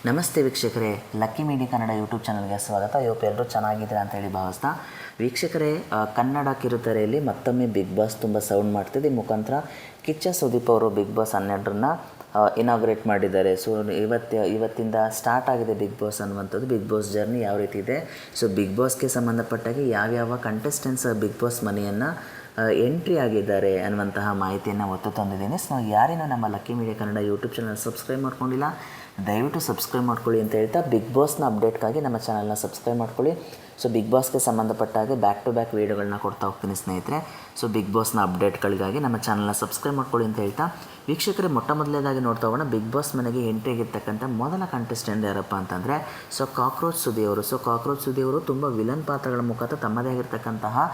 ನಮಸ್ತೆ ವೀಕ್ಷಕರೇ, lucky media Kannada YouTube ಚಾನಲ್ಗೆ ಸ್ವಾಗತ. ಇವತ್ತು ಎಲ್ಲರೂ ಚೆನ್ನಾಗಿದ್ದೀರಾ ಅಂತೇಳಿ ಭಾವಿಸ್ತಾ ವೀಕ್ಷಕರೇ, ಕನ್ನಡ ಕಿರುತೆರೆಯಲ್ಲಿ ಮತ್ತೊಮ್ಮೆ ಬಿಗ್ ಬಾಸ್ ತುಂಬ ಸೌಂಡ್ ಮಾಡ್ತಿದೆ. ಈ ಮುಖಾಂತರ ಕಿಚ್ಚ ಸುದೀಪ್ ಅವರು ಬಿಗ್ ಬಾಸ್ 12ರನ್ನ ಇನಾಗ್ರೇಟ್ ಮಾಡಿದ್ದಾರೆ. ಸೊ ಇವತ್ತಿಂದ ಸ್ಟಾರ್ಟ್ ಆಗಿದೆ ಬಿಗ್ ಬಾಸ್ ಅನ್ನುವಂಥದ್ದು. ಬಿಗ್ ಬಾಸ್ ಜರ್ನಿ ಯಾವ ರೀತಿ ಇದೆ, ಸೊ ಬಿಗ್ ಬಾಸ್ಗೆ ಸಂಬಂಧಪಟ್ಟಾಗೆ ಯಾವ್ಯಾವ ಕಂಟೆಸ್ಟೆಂಟ್ಸ್ ಬಿಗ್ ಬಾಸ್ ಮನೆಯನ್ನು ಎಂಟ್ರಿ ಆಗಿದ್ದಾರೆ ಅನ್ನುವಂತಹ ಮಾಹಿತಿಯನ್ನು ಒತ್ತು ತಂದಿದ್ದೀನಿ. ಸೊ ಯಾರೇನೋ ನಮ್ಮ lucky media Kannada YouTube channel subscribe ಮಾಡ್ಕೊಂಡಿಲ್ಲ, ದಯವಿಟ್ಟು ಸಬ್ಸ್ಕ್ರೈಬ್ ಮಾಡ್ಕೊಳ್ಳಿ ಅಂತ ಹೇಳ್ತಾ ಬಿಗ್ ಬಾಸ್ನ ಅಪ್ಡೇಟ್ಗಾಗಿ ನಮ್ಮ ಚಾನಲ್ನ ಸಬ್ಸ್ಕ್ರೈಬ್ ಮಾಡ್ಕೊಳ್ಳಿ. ಸೊ ಬಿಗ್ ಬಾಸ್ಗೆ ಸಂಬಂಧಪಟ್ಟಾಗೆ ಬ್ಯಾಕ್ ಟು ಬ್ಯಾಕ್ ವೀಡಿಯೋಗಳನ್ನ ಕೊಡ್ತಾ ಹೋಗ್ತೀನಿ ಸ್ನೇಹಿತರೆ. ಸೊ ಬಿಗ್ ಬಾಸ್ನ ಅಪ್ಡೇಟ್ಗಳಿಗಾಗಿ ನಮ್ಮ ಚಾನಲ್ನ ಸಬ್ಸ್ಕ್ರೈಬ್ ಮಾಡ್ಕೊಳ್ಳಿ ಅಂತ ಹೇಳ್ತಾ ವೀಕ್ಷಕರೇ, ಮೊದಲನೇದಾಗಿ ನೋಡ್ತಾ ಹೋಗೋಣ. ಬಿಗ್ ಬಾಸ್ ಮನೆಗೆ ಎಂಟ್ರಿ ಆಗಿರ್ತಕ್ಕಂಥ ಮೊದಲ ಕಂಟೆಸ್ಟೆಂಟ್ ಯಾರಪ್ಪ ಅಂತಂದರೆ ಕಾಕ್ರೋಚ್ ಸುದಿ ಅವರು. ಕಾಕ್ರೋಚ್ ಸುದಿ ಅವರು ತುಂಬ ವಿಲನ್ ಪಾತ್ರಗಳ ಮುಖಾಂತರ ತಮ್ಮದೇ ಆಗಿರ್ತಕ್ಕಂತಹ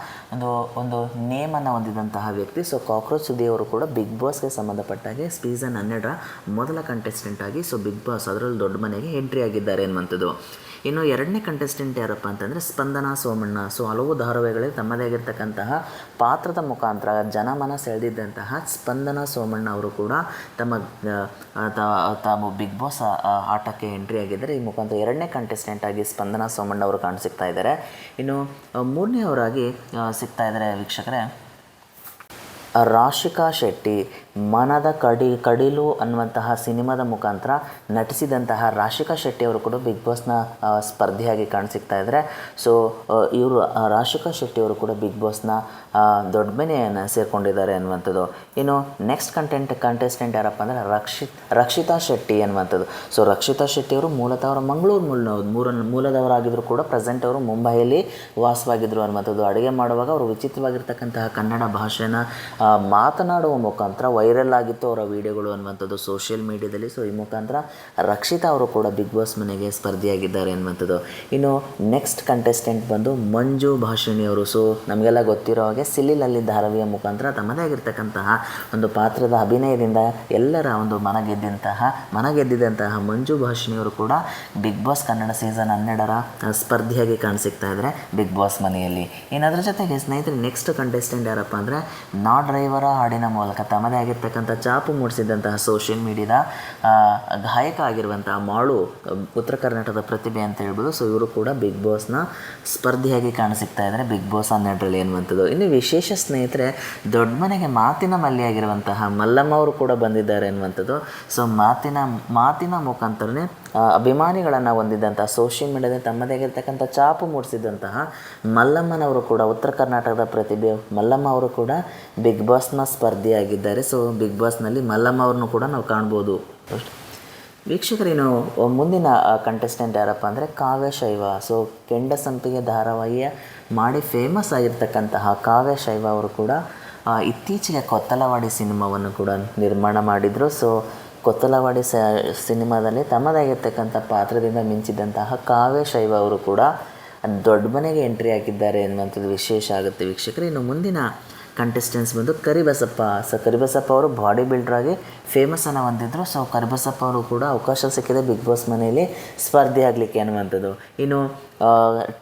ಒಂದು ನೇಮನ್ನು ಹೊಂದಿದಂತಹ ವ್ಯಕ್ತಿ. ಕಾಕ್ರೋಚ್ ಸುದಿ ಅವರು ಕೂಡ ಬಿಗ್ ಬಾಸ್ಗೆ ಸಂಬಂಧಪಟ್ಟಾಗೆ ಸೀಸನ್ 12ರ ಮೊದಲ ಕಂಟೆಸ್ಟೆಂಟ್ ಆಗಿ ಬಿಗ್ ಬಾಸ್ ಅದರಲ್ಲಿ ದೊಡ್ಡ ಮನೆಗೆ ಎಂಟ್ರಿ ಆಗಿದ್ದಾರೆ ಅನ್ನುವಂಥದ್ದು. ಇನ್ನು ಎರಡನೇ ಕಂಟೆಸ್ಟೆಂಟ್ ಯಾರಪ್ಪ ಅಂತಂದರೆ ಸ್ಪಂದನಾ ಸೋಮಣ್ಣ. ಹಲವು ಧಾರಾವಾಹಿಗಳಲ್ಲಿ ತಮ್ಮದೇ ಆಗಿರ್ತಕ್ಕಂತಹ ಪಾತ್ರದ ಮುಖಾಂತರ ಜನಮನ ಸೆಳೆದಿದ್ದಂತಹ ಸ್ಪಂದನಾ ಸೋಮಣ್ಣ ಅವರು ಕೂಡ ತಮ್ಮ ಬಿಗ್ ಬಾಸ್ ಆಟಕ್ಕೆ ಎಂಟ್ರಿ ಆಗಿದ್ದಾರೆ. ಈ ಮುಖಾಂತರ ಎರಡನೇ ಕಂಟೆಸ್ಟೆಂಟ್ ಆಗಿ ಸ್ಪಂದನಾ ಸೋಮಣ್ಣ ಅವರು ಕಾಣಿಸಿಕ್ತಾ ಇದ್ದಾರೆ. ಇನ್ನು ಮೂರನೇ ಅವರಾಗಿ ಸಿಗ್ತಾ ಇದ್ದಾರೆ ವೀಕ್ಷಕರೇ, ರಾಶಿಕಾ ಶೆಟ್ಟಿ. ಮನದ ಕಡಿಲು ಅನ್ನುವಂತಹ ಸಿನಿಮಾದ ಮುಖಾಂತರ ನಟಿಸಿದಂತಹ ರಾಶಿಕಾ ಶೆಟ್ಟಿ ಅವರು ಕೂಡ ಬಿಗ್ ಬಾಸ್ನ ಸ್ಪರ್ಧಿಯಾಗಿ ಕಾಣಿಸಿಕ್ತಾ ಇದ್ದಾರೆ. ಇವರು ರಾಶಿಕಾ ಶೆಟ್ಟಿ ಅವರು ಕೂಡ ಬಿಗ್ ಬಾಸ್ನ ದೊಡ್ಡ ಮನೆಯನ್ನು ಸೇರಿಕೊಂಡಿದ್ದಾರೆ ಅನ್ನುವಂಥದ್ದು. ಇನ್ನು ನೆಕ್ಸ್ಟ್ ಕಂಟೆಸ್ಟೆಂಟ್ ಯಾರಪ್ಪ ಅಂದರೆ ರಕ್ಷಿತಾ ಶೆಟ್ಟಿ ಅನ್ನುವಂಥದ್ದು. ರಕ್ಷಿತಾ ಶೆಟ್ಟಿ ಅವರು ಮೂಲತಃ ಅವರು ಮಂಗಳೂರು ಮೂಲದವರಾಗಿದ್ದರೂ ಕೂಡ ಪ್ರೆಸೆಂಟ್ ಅವರು ಮುಂಬೈಯಲ್ಲಿ ವಾಸವಾಗಿದ್ದರು ಅನ್ನುವಂಥದ್ದು. ಅಡುಗೆ ಮಾಡುವಾಗ ಅವರು ವಿಚಿತ್ರವಾಗಿರ್ತಕ್ಕಂತಹ ಕನ್ನಡ ಭಾಷೆನ ಮಾತನಾಡುವ ಮುಖಾಂತರ ವೈರಲ್ ಆಗಿತ್ತು ಅವರ ವಿಡಿಯೋಗಳು ಅನ್ನುವಂಥದ್ದು ಸೋಷಿಯಲ್ ಮೀಡಿಯಾದಲ್ಲಿ. ಈ ಮುಖಾಂತರ ರಕ್ಷಿತಾ ಅವರು ಕೂಡ ಬಿಗ್ ಬಾಸ್ ಮನೆಗೆ ಸ್ಪರ್ಧಿಯಾಗಿದ್ದಾರೆ ಅನ್ನುವಂಥದ್ದು. ಇನ್ನು ನೆಕ್ಸ್ಟ್ ಕಂಟೆಸ್ಟೆಂಟ್ ಬಂದು ಮಂಜು ಭಾಷಿಣಿ ಅವರು. ನಮಗೆಲ್ಲ ಗೊತ್ತಿರೋ ಹಾಗೆ ಸಿಲಿಲಲ್ಲಿ ಧಾರಾವಾಹಿಯ ಮುಖಾಂತರ ತಮ್ಮದೇ ಆಗಿರ್ತಕ್ಕಂತಹ ಒಂದು ಪಾತ್ರದ ಅಭಿನಯದಿಂದ ಎಲ್ಲರ ಒಂದು ಮನಗೆದ್ದಿದ್ದಂತಹ ಮಂಜು ಭಾಷಿಣಿ ಅವರು ಕೂಡ ಬಿಗ್ ಬಾಸ್ ಕನ್ನಡ ಸೀಸನ್ 12ರ ಸ್ಪರ್ಧಿಯಾಗಿ ಕಾಣಿಸಿಕ್ತಾ ಇದ್ದಾರೆ ಬಿಗ್ ಬಾಸ್ ಮನೆಯಲ್ಲಿ. ಇನ್ನು ಅದರ ಜೊತೆಗೆ ಸ್ನೇಹಿತರೆ, ನೆಕ್ಸ್ಟ್ ಕಂಟೆಸ್ಟೆಂಟ್ ಯಾರಪ್ಪ ಅಂದರೆ ನಾ ಡ್ರೈವರ ಹಾಡಿನ ಮೂಲಕ ತಮ್ಮದೇ ಆಗಿರ್ತಕ್ಕಂಥ ಚಾಪು ಮೂಡಿಸಿದಂತಹ ಸೋಷಿಯಲ್ ಮೀಡಿಯಾದ ಗಾಯಕ ಆಗಿರುವಂತಹ ಮಾಳು, ಉತ್ತರ ಕರ್ನಾಟಕದ ಪ್ರತಿಭೆ ಅಂತ ಹೇಳ್ಬೋದು. ಇವರು ಕೂಡ ಬಿಗ್ ಬಾಸ್ನ ಸ್ಪರ್ಧಿಯಾಗಿ ಕಾಣಿಸಿಕ್ತಾ ಇದ್ದಾರೆ ಬಿಗ್ ಬಾಸ್ 12ರಲ್ಲಿ ಅನ್ನುವಂಥದ್ದು. ಇನ್ನು ವಿಶೇಷ ಸ್ನೇಹಿತರೆ, ದೊಡ್ಡ ಮನೆಗೆ ಮಾತಿನ ಮಲ್ಲಿಯಾಗಿರುವಂತಹ ಮಲ್ಲಮ್ಮ ಅವರು ಕೂಡ ಬಂದಿದ್ದಾರೆ ಅನ್ನುವಂಥದ್ದು. ಮಾತಿನ ಮುಖಾಂತರನೇ ಅಭಿಮಾನಿಗಳನ್ನು ಹೊಂದಿದ್ದಂತಹ ಸೋಷಿಯಲ್ ಮೀಡಿಯಾದಲ್ಲಿ ತಮ್ಮದೇ ಆಗಿರ್ತಕ್ಕಂಥ ಚಾಪು ಮೂಡಿಸಿದಂತಹ ಮಲ್ಲಮ್ಮನವರು ಕೂಡ, ಉತ್ತರ ಕರ್ನಾಟಕದ ಪ್ರತಿಭೆ ಮಲ್ಲಮ್ಮ ಅವರು ಕೂಡ ಬಿಗ್ ಬಾಸ್ನ ಸ್ಪರ್ಧಿಯಾಗಿದ್ದಾರೆ. ಬಿಗ್ ಬಾಸ್ನಲ್ಲಿ ಮಲ್ಲಮ್ಮ ಅವ್ರನ್ನೂ ಕೂಡ ನಾವು ಕಾಣ್ಬೋದು. ವೀಕ್ಷಕರೇನು ಮುಂದಿನ ಕಂಟೆಸ್ಟೆಂಟ್ ಯಾರಪ್ಪ ಅಂದರೆ ಕಾವ್ಯ ಶೈವ. ಕೆಂಡ ಸಂಪಿಗೆ ಧಾರಾವಾಹಿಯ ಮಾಡಿ ಫೇಮಸ್ ಆಗಿರ್ತಕ್ಕಂತಹ ಕಾವ್ಯ ಶೈವ ಅವರು ಕೂಡ ಇತ್ತೀಚೆಗೆ ಕೊತ್ತಲವಾಡಿ ಸಿನಿಮಾವನ್ನು ಕೂಡ ನಿರ್ಮಾಣ ಮಾಡಿದರು. ಕೊತ್ತಲವಾಡಿ ಸಿನಿಮಾದಲ್ಲಿ ತಮ್ಮದಾಗಿರ್ತಕ್ಕಂಥ ಪಾತ್ರದಿಂದ ಮಿಂಚಿದಂತಹ ಕಾವ್ಯ ಶೈವ ಅವರು ಕೂಡ ದೊಡ್ಡ ಮನೆಗೆ ಎಂಟ್ರಿ ಆಗಿದ್ದಾರೆ ಎನ್ನುವಂಥದ್ದು ವಿಶೇಷ ಆಗುತ್ತೆ ವೀಕ್ಷಕರು. ಇನ್ನು ಮುಂದಿನ ಕಂಟೆಸ್ಟೆಂಟ್ಸ್ ಬಂದು ಕರಿಬಸಪ್ಪ. ಕರಿಬಸಪ್ಪ ಅವರು ಬಾಡಿ ಬಿಲ್ಡರಾಗಿ ಫೇಮಸನ್ನು ಹೊಂದಿದ್ರು. ಕರಿಬಸಪ್ಪ ಅವರು ಕೂಡ ಅವಕಾಶ ಸಿಕ್ಕಿದೆ ಬಿಗ್ ಬಾಸ್ ಮನೆಯಲ್ಲಿ ಸ್ಪರ್ಧೆ ಆಗಲಿಕ್ಕೆ ಅನ್ನುವಂಥದ್ದು. ಇನ್ನು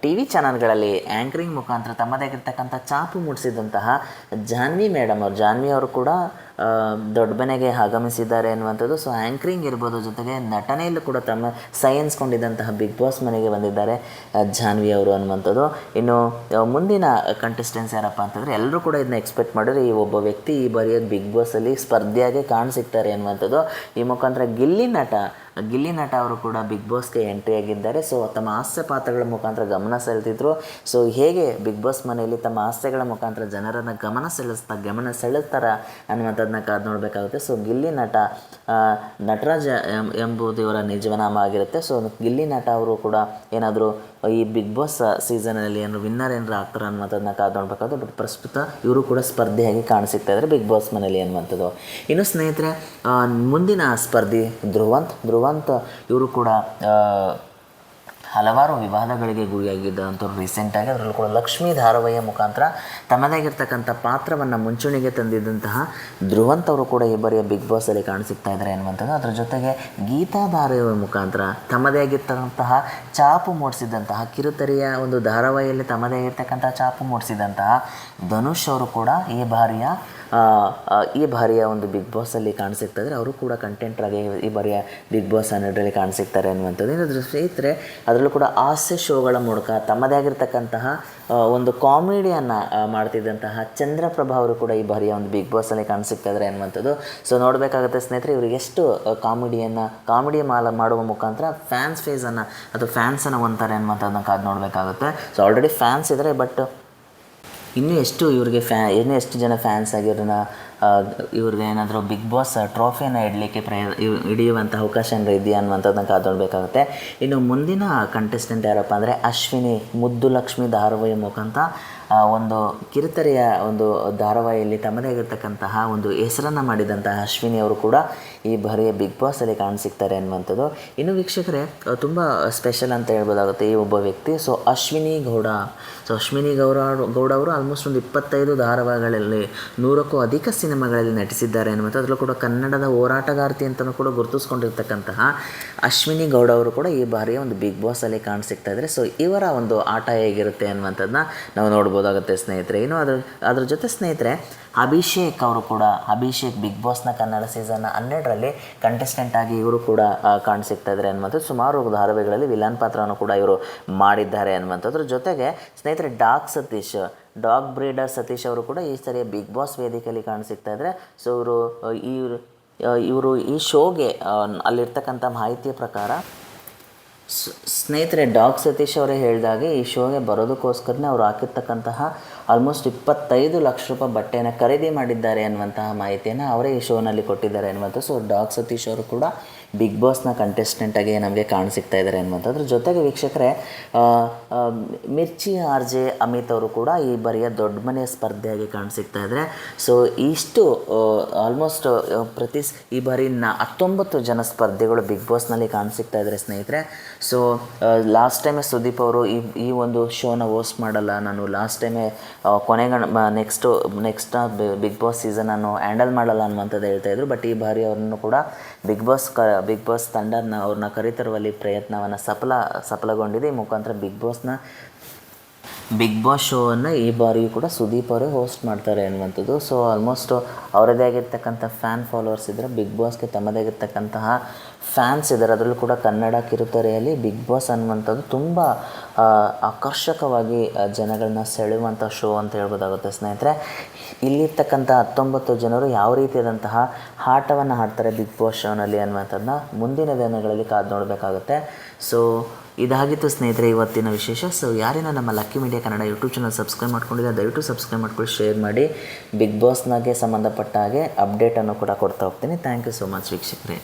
ಟಿ ವಿ ಚಾನಲ್ಗಳಲ್ಲಿ ಆ್ಯಂಕರಿಂಗ್ ಮುಖಾಂತರ ತಮ್ಮದೇ ಆಗಿರ್ತಕ್ಕಂಥ ಚಾಪು ಮೂಡಿಸಿದಂತಹ ಜಾನ್ವಿ ಮೇಡಮ್ ಅವರು ಕೂಡ ದೊಡ್ಡ ಮನೆಗೆ ಆಗಮಿಸಿದ್ದಾರೆ ಅನ್ನುವಂಥದ್ದು. ಆ್ಯಂಕರಿಂಗ್ ಇರ್ಬೋದು, ಜೊತೆಗೆ ನಟನೆಯಲ್ಲೂ ಕೂಡ ತಮ್ಮ ಸೈನ್ಸ್ಕೊಂಡಿದ್ದಂತಹ ಬಿಗ್ ಬಾಸ್ ಮನೆಗೆ ಬಂದಿದ್ದಾರೆ ಜಾನ್ವಿ ಅವರು ಅನ್ನುವಂಥದ್ದು. ಇನ್ನು ಮುಂದಿನ ಕಂಟೆಸ್ಟೆಂಟ್ಸ್ ಯಾರಪ್ಪ ಅಂತಂದರೆ ಎಲ್ಲರೂ ಕೂಡ ಇದನ್ನ ಎಕ್ಸ್ಪೆಕ್ಟ್ ಮಾಡಿದ್ರೆ ಈ ಒಬ್ಬ ವ್ಯಕ್ತಿ ಈ ಬಾರಿಯ ಬಿಗ್ ಬಾಸಲ್ಲಿ ಸ್ಪರ್ಧಿಯಾಗಿ ಕಾಣಿಸಿಕ್ತಾರೆ ಅನ್ನುವಂಥದ್ದು. ಈ ಮುಖಾಂತರ ಗಿಲ್ಲಿ ನಟ ಅವರು ಕೂಡ ಬಿಗ್ ಬಾಸ್ಗೆ ಎಂಟ್ರಿ ಆಗಿದ್ದಾರೆ. ತಮ್ಮ ಹಾಸ್ಯ ಪಾತ್ರಗಳ ಮುಖಾಂತರ ಗಮನ ಸೆಳೆದಿದ್ರು. ಹೇಗೆ ಬಿಗ್ ಬಾಸ್ ಮನೆಯಲ್ಲಿ ತಮ್ಮ ಹಾಸ್ಯಗಳ ಮುಖಾಂತರ ಜನರನ್ನು ಗಮನ ಸೆಳೆಸ್ತಾರ ಅನ್ನುವಂಥದ್ದನ್ನ ಕಾದು ನೋಡಬೇಕಾಗುತ್ತೆ. ಗಿಲ್ಲಿ ನಟರಾಜ ಎಂಬುದು ಇವರ ನಿಜನಾಮ ಆಗಿರುತ್ತೆ. ಗಿಲ್ಲಿ ನಟ ಅವರು ಕೂಡ ಏನಾದರೂ ಈ ಬಿಗ್ ಬಾಸ್ ಸೀಸನಲ್ಲಿ ವಿನ್ನರ್ ಆಗ್ತಾರೆ ಅನ್ನುವಂಥದ್ದನ್ನ ಕಾದು ನೋಡಬೇಕಾಗುತ್ತೆ. ಬಟ್ ಪ್ರಸ್ತುತ ಇವರು ಕೂಡ ಸ್ಪರ್ಧೆಯಾಗಿ ಕಾಣಿಸಿಕ್ತಾ ಇದ್ದಾರೆ ಬಿಗ್ ಬಾಸ್ ಮನೆಯಲ್ಲಿ ಅನ್ನುವಂಥದ್ದು. ಇನ್ನು ಸ್ನೇಹಿತರೆ, ಮುಂದಿನ ಸ್ಪರ್ಧಿ ಧ್ರುವಂತ್ ಇವರು ಕೂಡ ಹಲವಾರು ವಿವಾದಗಳಿಗೆ ಗುರಿಯಾಗಿದ್ದಂಥವ್ರು ರೀಸೆಂಟಾಗಿ. ಅದರಲ್ಲೂ ಕೂಡ ಲಕ್ಷ್ಮೀ ಧಾರಾವಾಹಿಯ ಮುಖಾಂತರ ತಮ್ಮದೇ ಆಗಿರ್ತಕ್ಕಂಥ ಪಾತ್ರವನ್ನು ಮುಂಚೂಣಿಗೆ ತಂದಿದ್ದಂತಹ ಧ್ರುವಂತ್ ಅವರು ಕೂಡ ಈ ಬಾರಿಯ ಬಿಗ್ ಬಾಸಲ್ಲಿ ಕಾಣಿಸಿಕ್ತಾ ಇದ್ದಾರೆ ಅನ್ನುವಂಥದ್ದು. ಅದರ ಜೊತೆಗೆ ಗೀತಾ ಧಾರಾವಾಹಿಯ ಮುಖಾಂತರ ತಮ್ಮದೇ ಆಗಿರ್ತಕ್ಕಂತಹ ಚಾಪು ಮೂಡಿಸಿದಂತಹ ಕಿರುತೆರೆಯ ಒಂದು ಧಾರಾವಾಹಿಯಲ್ಲಿ ತಮ್ಮದೇ ಆಗಿರ್ತಕ್ಕಂಥ ಚಾಪು ಮೂಡಿಸಿದಂತಹ ಧನುಷ್ ಅವರು ಕೂಡ ಈ ಬಾರಿಯ ಒಂದು ಬಿಗ್ ಬಾಸಲ್ಲಿ ಕಾಣಿಸಿಕ್ತಾ ಇದ್ದಾರೆ. ಅವರು ಕೂಡ ಕಂಟೆಂಟ್ರಾಗಿ ಈ ಬಾರಿಯ ಬಿಗ್ ಬಾಸ್ 100ರಲ್ಲಿ ಕಾಣಿಸಿಕ್ತಾರೆ ಅನ್ನುವಂಥದ್ದು. ಏನಾದರೂ ಸ್ನೇಹಿತರೆ, ಅದರಲ್ಲೂ ಕೂಡ ಹಾಸ್ಯ ಶೋಗಳ ಮೂಲಕ ತಮ್ಮದೇ ಆಗಿರ್ತಕ್ಕಂತಹ ಒಂದು ಕಾಮಿಡಿಯನ್ನು ಮಾಡ್ತಿದ್ದಂತಹ ಚಂದ್ರಪ್ರಭಾ ಅವರು ಕೂಡ ಈ ಬಾರಿಯ ಒಂದು ಬಿಗ್ ಬಾಸಲ್ಲಿ ಕಾಣಿಸಿಕ್ತಾ ಇದ್ದಾರೆ ಅನ್ನುವಂಥದ್ದು. ಸೊ ನೋಡಬೇಕಾಗುತ್ತೆ ಸ್ನೇಹಿತರೆ, ಇವರಿಗೆ ಎಷ್ಟು ಕಾಮಿಡಿ ಮಾಡುವ ಮುಖಾಂತರ ಫೇಸನ್ನು ಅಥವಾ ಫ್ಯಾನ್ಸನ್ನು ಹೊಂತಾರೆ ಅನ್ನುವಂಥದ್ದನ್ನ ಕಾದು ನೋಡಬೇಕಾಗುತ್ತೆ. ಸೊ ಆಲ್ರೆಡಿ ಫ್ಯಾನ್ಸ್ ಇದ್ದಾರೆ, ಬಟ್ ಇನ್ನೂ ಎಷ್ಟು ಜನ ಫ್ಯಾನ್ಸ್ ಇವ್ರಿಗೆ ಏನಾದರೂ ಬಿಗ್ ಬಾಸ್ ಟ್ರೋಫಿಯನ್ನು ಇಡಲಿಕ್ಕೆ ಹಿಡಿಯುವಂಥ ಅವಕಾಶ ಏನಾದರೂ ಇದೆಯಾ ಅನ್ನುವಂಥದ್ದನ್ನು ಕಾದೊಳ್ಬೇಕಾಗುತ್ತೆ. ಇನ್ನು ಮುಂದಿನ ಕಂಟೆಸ್ಟೆಂಟ್ ಯಾರಪ್ಪ ಅಂದರೆ ಅಶ್ವಿನಿ, ಮುದ್ದು ಲಕ್ಷ್ಮಿ ಧಾರಾವಾಹಿಯ ಮುಖಾಂತರ ಒಂದು ಕಿರುತೆರೆಯ ಒಂದು ಧಾರಾವಾಹಿಯಲ್ಲಿ ತಮ್ಮದೇ ಆಗಿರ್ತಕ್ಕಂತಹ ಒಂದು ಹೆಸರನ್ನು ಮಾಡಿದಂತಹ ಅಶ್ವಿನಿ ಅವರು ಕೂಡ ಈ ಬಾರಿಯ ಬಿಗ್ ಬಾಸಲ್ಲಿ ಕಾಣಿಸಿಕ್ತಾರೆ ಅನ್ನುವಂಥದ್ದು. ಇನ್ನು ವೀಕ್ಷಕರೇ, ತುಂಬ ಸ್ಪೆಷಲ್ ಅಂತ ಹೇಳ್ಬೋದಾಗುತ್ತೆ ಈ ಒಬ್ಬ ವ್ಯಕ್ತಿ. ಸೊ ಅಶ್ವಿನಿ ಗೌಡ ಅವರು ಆಲ್ಮೋಸ್ಟ್ ಒಂದು 25 ಧಾರಾವಾಹಿಗಳಲ್ಲಿ 100ಕ್ಕೂ ಅಧಿಕ ಸಿನಿಮಾಗಳಲ್ಲಿ ನಟಿಸಿದ್ದಾರೆ ಅನ್ನುವಂಥದ್ದು. ಅದರಲ್ಲೂ ಕೂಡ ಕನ್ನಡದ ಹೋರಾಟಗಾರ್ತಿ ಅಂತಲೂ ಕೂಡ ಗುರುತಿಸ್ಕೊಂಡಿರ್ತಕ್ಕಂತಹ ಅಶ್ವಿನಿ ಗೌಡ ಅವರು ಕೂಡ ಈ ಬಾರಿಯ ಒಂದು ಬಿಗ್ ಬಾಸಲ್ಲಿ ಕಾಣಿಸಿಕ್ತಾ ಇದ್ದಾರೆ. ಸೊ ಇವರ ಒಂದು ಆಟ ಹೇಗಿರುತ್ತೆ ಅನ್ನುವಂಥದ್ದನ್ನ ನಾವು ನೋಡ್ಬೋದಾಗುತ್ತೆ ಸ್ನೇಹಿತರೆ. ಇನ್ನು ಅದ್ರ ಜೊತೆ ಸ್ನೇಹಿತರೆ, ಅಭಿಷೇಕ್ ಬಿಗ್ ಬಾಸ್ನ ಕನ್ನಡ ಸೀಸನ್ 12ರಲ್ಲಿ ಕಂಟೆಸ್ಟೆಂಟ್ ಆಗಿ ಇವರು ಕೂಡ ಕಾಣಿಸಿಕ್ತಾ ಇದ್ದಾರೆ ಅನ್ನುವಂಥದ್ದು. ಸುಮಾರು ಧಾರಾವಾಹಿಗಳಲ್ಲಿ ವಿಲನ್ ಪಾತ್ರವನ್ನು ಕೂಡ ಇವರು ಮಾಡಿದ್ದಾರೆ ಅನ್ನುವಂಥದ್ರ ಜೊತೆಗೆ ಸ್ನೇಹಿತರೆ, ಡಾಗ್ ಬ್ರೀಡರ್ ಸತೀಶ್ ಅವರು ಕೂಡ ಈ ಸರಿಯ ಬಿಗ್ ಬಾಸ್ ವೇದಿಕೆಯಲ್ಲಿ ಕಾಣಿಸಿಕ್ತಾ ಇದ್ದಾರೆ. ಸೊ ಇವರು ಈ ಶೋಗೆ ಅಲ್ಲಿರ್ತಕ್ಕಂಥ ಮಾಹಿತಿಯ ಪ್ರಕಾರ ಸ್ನೇಹಿತರೆ, ಡಾಗ್ ಸತೀಶ್ ಅವರೇ ಹೇಳಿದಾಗೆ ಈ ಶೋಗೆ ಬರೋದಕ್ಕೋಸ್ಕರನೇ ಅವರು ಹಾಕಿರ್ತಕ್ಕಂತಹ ಆಲ್ಮೋಸ್ಟ್ 25 ಲಕ್ಷ ರೂಪಾಯಿ ಬಟ್ಟೆಯನ್ನು ಖರೀದಿ ಮಾಡಿದ್ದಾರೆ ಅನ್ನುವಂತಹ ಮಾಹಿತಿಯನ್ನು ಅವರೇ ಈ ಶೋನಲ್ಲಿ ಕೊಟ್ಟಿದ್ದಾರೆ ಅನ್ನುವಂಥದ್ದು. ಸೊ ಡಾಗ್ ಸತೀಶ್ ಅವರು ಕೂಡ ಬಿಗ್ ಬಾಸ್ನ ಕಂಟೆಸ್ಟೆಂಟಾಗಿ ನಮಗೆ ಕಾಣಿಸಿಕ್ತಾ ಇದ್ದಾರೆ ಅನ್ನುವಂಥದ್ರ ಜೊತೆಗೆ ವೀಕ್ಷಕರೇ, ಮಿರ್ಚಿ RJ ಅಮಿತ್ ಅವರು ಕೂಡ ಈ ಬಾರಿಯ ದೊಡ್ಡ ಮನೆಯ ಸ್ಪರ್ಧೆಯಾಗಿ ಕಾಣಿಸಿಕ್ತಾ ಇದ್ದಾರೆ. ಸೊ ಇಷ್ಟು ಆಲ್ಮೋಸ್ಟ್ ಈ ಬಾರಿ 19 ಜನ ಸ್ಪರ್ಧೆಗಳು ಬಿಗ್ ಬಾಸ್ನಲ್ಲಿ ಕಾಣಿಸಿಕ್ತಾ ಇದ್ದಾರೆ ಸ್ನೇಹಿತರೆ. ಸೊ ಲಾಸ್ಟ್ ಟೈಮೇ ಸುದೀಪ್ ಅವರು ಈ ಒಂದು ಶೋನ ಹೋಸ್ಟ್ ಮಾಡಲ್ಲ, ನಾನು ಲಾಸ್ಟ್ ಟೈಮೇ ನೆಕ್ಸ್ಟ್ ಬಿಗ್ ಬಾಸ್ ಸೀಸನನ್ನು ಹ್ಯಾಂಡಲ್ ಮಾಡಲ್ಲ ಅನ್ನುವಂಥದ್ದು ಹೇಳ್ತಾಯಿದ್ರು. ಬಟ್ ಈ ಬಾರಿ ಅವ್ರನ್ನು ಕೂಡ ಬಿಗ್ ಬಾಸ್ ಅವ್ರನ್ನ ಕರೆತರುವಲ್ಲಿ ಪ್ರಯತ್ನವನ್ನು ಸಫಲಗೊಂಡಿದೆ. ಈ ಮುಖಾಂತರ ಬಿಗ್ ಬಾಸ್ ಶೋವನ್ನು ಈ ಬಾರಿಯೂ ಕೂಡ ಸುದೀಪ್ ಅವರೇ ಹೋಸ್ಟ್ ಮಾಡ್ತಾರೆ ಅನ್ನುವಂಥದ್ದು. ಸೊ ಆಲ್ಮೋಸ್ಟ್ ಅವರದೇ ಆಗಿರ್ತಕ್ಕಂಥ ಫ್ಯಾನ್ ಫಾಲೋವರ್ಸ್ ಇದ್ದರೆ, ಬಿಗ್ ಬಾಸ್ಗೆ ತಮ್ಮದೇ ಆಗಿರ್ತಕ್ಕಂತಹ ಫ್ಯಾನ್ಸ್ ಇದ್ದಾರೆ. ಅದರಲ್ಲೂ ಕೂಡ ಕನ್ನಡ ಕಿರುತೆರೆಯಲ್ಲಿ ಬಿಗ್ ಬಾಸ್ ಅನ್ನುವಂಥದ್ದು ತುಂಬ ಆಕರ್ಷಕವಾಗಿ ಜನಗಳನ್ನ ಸೆಳೆಯುವಂಥ ಶೋ ಅಂತ ಹೇಳ್ಬೋದಾಗುತ್ತೆ ಸ್ನೇಹಿತರೆ. ಇಲ್ಲಿರ್ತಕ್ಕಂಥ 19 ಜನರು ಯಾವ ರೀತಿಯಾದಂತಹ ಆಟವನ್ನು ಆಡ್ತಾರೆ ಬಿಗ್ ಬಾಸ್ ಶೋನಲ್ಲಿ ಅನ್ನುವಂಥದ್ದನ್ನ ಮುಂದಿನ ದಿನಗಳಲ್ಲಿ ಕಾದು ನೋಡಬೇಕಾಗುತ್ತೆ. ಸೊ ಇದಾಗಿತ್ತು ಸ್ನೇಹಿತರೆ ಇವತ್ತಿನ ವಿಶೇಷ. ಸೊ ಯಾರೇನೋ ನಮ್ಮ lucky media Kannada YouTube channel subscribe ಮಾಡ್ಕೊಂಡಿಲ್ಲ, ದಯವಿಟ್ಟು ಸಬ್ಸ್ಕ್ರೈಬ್ ಮಾಡ್ಕೊಳ್ಳಿ, ಶೇರ್ ಮಾಡಿ. ಬಿಗ್ ಬಾಸ್ನಾಗೆ ಸಂಬಂಧಪಟ್ಟ ಹಾಗೆ ಅಪ್ಡೇಟನ್ನು ಕೂಡ ಕೊಡ್ತಾ ಹೋಗ್ತೀನಿ. ಥ್ಯಾಂಕ್ ಯು ಸೋ ಮಚ್ ವೀಕ್ಷಕರೇ.